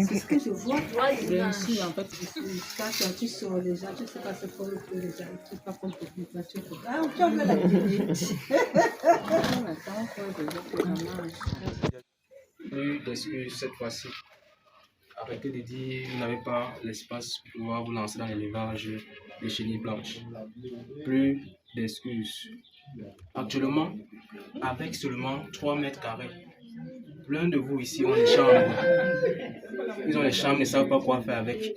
C'est ce que je vois. Bien sûr, en fait, quand tu sors les gens, tu sais pas ce qu'on peut les gens. Tu sais pas qu'on peut plus tu peux. Ah, tu as la télé. Plus d'excuses cette fois-ci. Arrêtez de dire que vous n'avez pas l'espace pour pouvoir vous lancer dans l'élevage des chenilles blanches. Plus d'excuses. Actuellement, avec seulement 3 mètres carrés, plein de vous ici ont des chambres. Ils ont les chambres, ne savent pas quoi faire avec.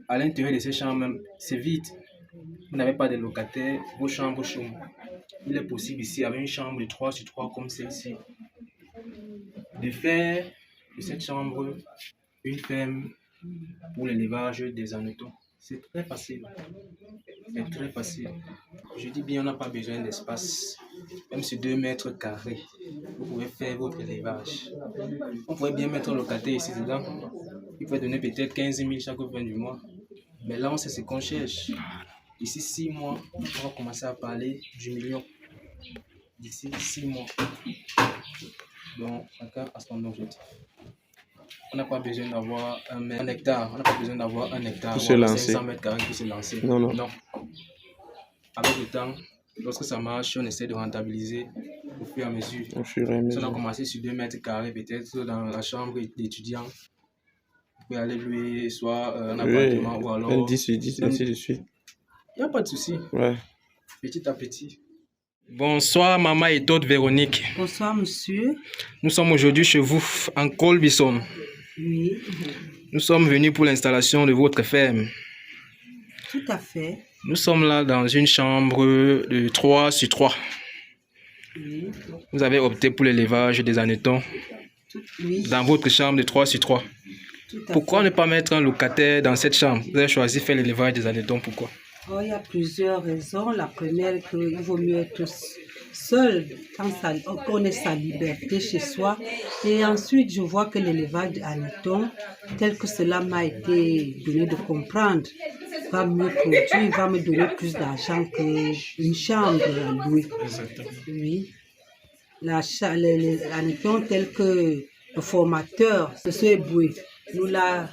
À l'intérieur de ces chambres, même, c'est vide. Vous n'avez pas de locataires, vos chambres chôment. Il est possible ici, avec une chambre de 3 sur 3 comme celle-ci, de faire de cette chambre une ferme pour l'élevage des hannetons. C'est très facile. C'est très facile. Je dis bien, on n'a pas besoin d'espace. Même sur 2 mètres carrés, vous pouvez faire votre élevage. On pourrait bien mettre un locataire ici dedans. Il peut donner peut-être 15 000 chaque fin du mois. Mais là, on sait ce qu'on cherche. D'ici 6 mois, on va commencer à parler du million. D'ici 6 mois. Donc, chacun a son objectif. On n'a pas besoin d'avoir un hectare. On n'a pas besoin d'avoir un hectare. Pour se lancer. 500 mètres carrés pour se lancer. Non, non. Non. Avec le temps, lorsque ça marche, on essaie de rentabiliser au fur et à mesure. Au fur et à Si mesure. on a commencé sur 2 mètres carrés, peut-être dans la chambre d'étudiant, vous pouvez aller louer soit un appartement ou alors... Un 10 sur 10, ainsi de suite. Il n'y a pas de souci. Ouais. Petit à petit. Bonsoir, maman et tante Véronique. Bonsoir, monsieur. Nous sommes aujourd'hui chez vous, en Colbison. Oui, Nous sommes venus pour l'installation de votre ferme. tout à fait. Nous sommes là dans une chambre de 3 sur 3. Oui, Vous avez opté pour l'élevage des hannetons oui, dans votre chambre de 3 sur 3. tout à Pourquoi fait. ne pas mettre un locataire dans cette chambre? Vous avez choisi de faire l'élevage des hannetons, pourquoi? Oh, il y a plusieurs raisons. La première, qu'il vaut mieux être seul quand on est sa liberté chez soi. Et ensuite, je vois que l'élevage d'hannetons, tel que cela m'a été donné de comprendre, va mieux produire, va me donner plus d'argent qu'une chambre à louer. Oui. Les hannetons tels que le formateur, M. Eboué, nous l'a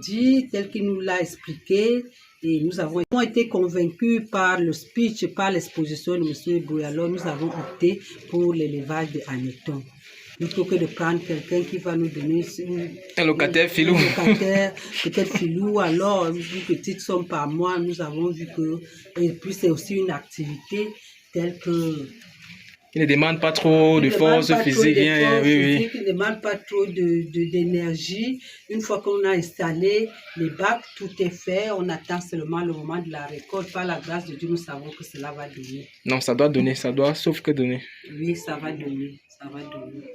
dit, tel qu'il nous l'a expliqué, et nous avons été convaincus par le speech, par l'exposition de M. Eboué. Alors nous avons opté pour l'élevage des hannetons. Plutôt que de prendre quelqu'un qui va nous donner Un locataire filou. un locataire, peut-être filou, alors une petite somme par mois, nous avons vu que, et puis c'est aussi une activité telle que Il ne demande pas trop de force physique. Oui. Il ne demande pas trop d'énergie. Une fois qu'on a installé les bacs, tout est fait. On attend seulement le moment de la récolte. Par la grâce de Dieu, nous savons que cela va donner. Non, ça doit donner, ça doit, sauf que donner. Oui, ça va donner. Ça va donner.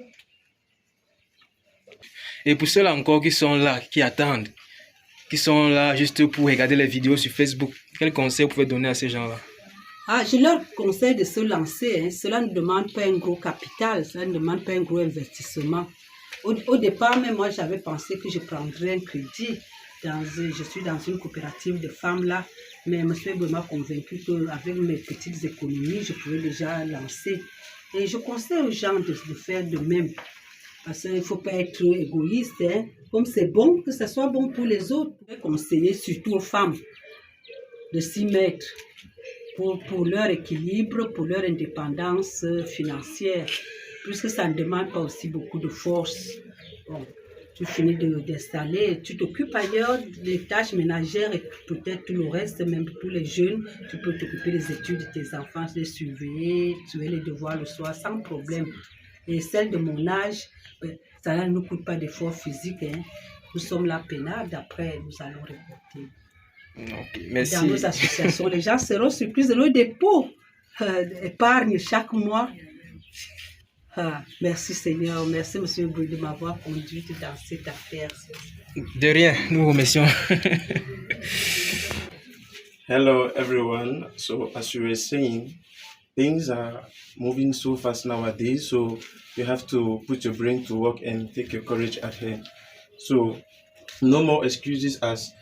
Et pour ceux-là encore qui sont là, qui attendent, qui sont là juste pour regarder les vidéos sur Facebook, quel conseil vous pouvez donner à ces gens-là? Ah, je leur conseille de se lancer. Hein. Cela ne demande pas un gros capital, cela ne demande pas un gros investissement. Au départ, même moi, j'avais pensé que je prendrais un crédit. Je suis dans une coopérative de femmes là, mais M. m'a convaincu qu'avec mes petites économies, je pouvais déjà lancer. Et je conseille aux gens de faire de même. Parce qu'il ne faut pas être égoïste. Hein. Comme c'est bon, que ce soit bon pour les autres. Je vais conseiller surtout aux femmes de s'y mettre. Pour leur équilibre, pour leur indépendance financière, puisque ça ne demande pas aussi beaucoup de force. Bon, tu finis d'installer, tu t'occupes ailleurs des tâches ménagères et peut-être tout le reste, même pour les jeunes, tu peux t'occuper des études de tes enfants, les surveiller, tu as les devoirs le soir sans problème. Et celles de mon âge, ça ne nous coûte pas d'efforts physiques. Hein. Nous sommes là pénables, après nous allons récolter. Okay, merci. Dans nos associations, les gens seront surpris de nos dépôts d'épargne chaque mois. Merci Seigneur, merci Monsieur Bouy de m'avoir conduite dans cette affaire. De rien, nous vous remercions. Hello everyone. So as you were saying, things are moving so fast nowadays, so you have to put your brain to work and take your courage at hand. So no more excuses as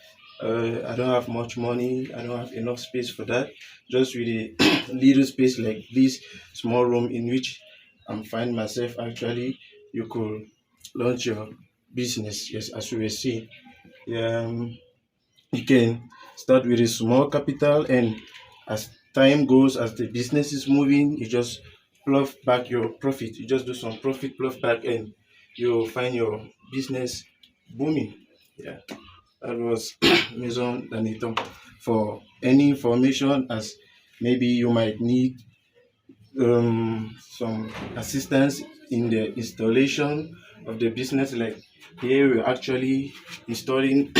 I don't have much money, I don't have enough space for that. Just with a little space like this small room in which I'm finding myself, actually you could launch your business. Yes, as you were saying, um, you can start with a small capital, and as time goes, as the business is moving, you just plough back your profit. You just do some profit, plough back, and you'll find your business booming. Yeah, that was Maison Daniton. For any information, as maybe you might need some assistance in the installation of the business, like here we're actually installing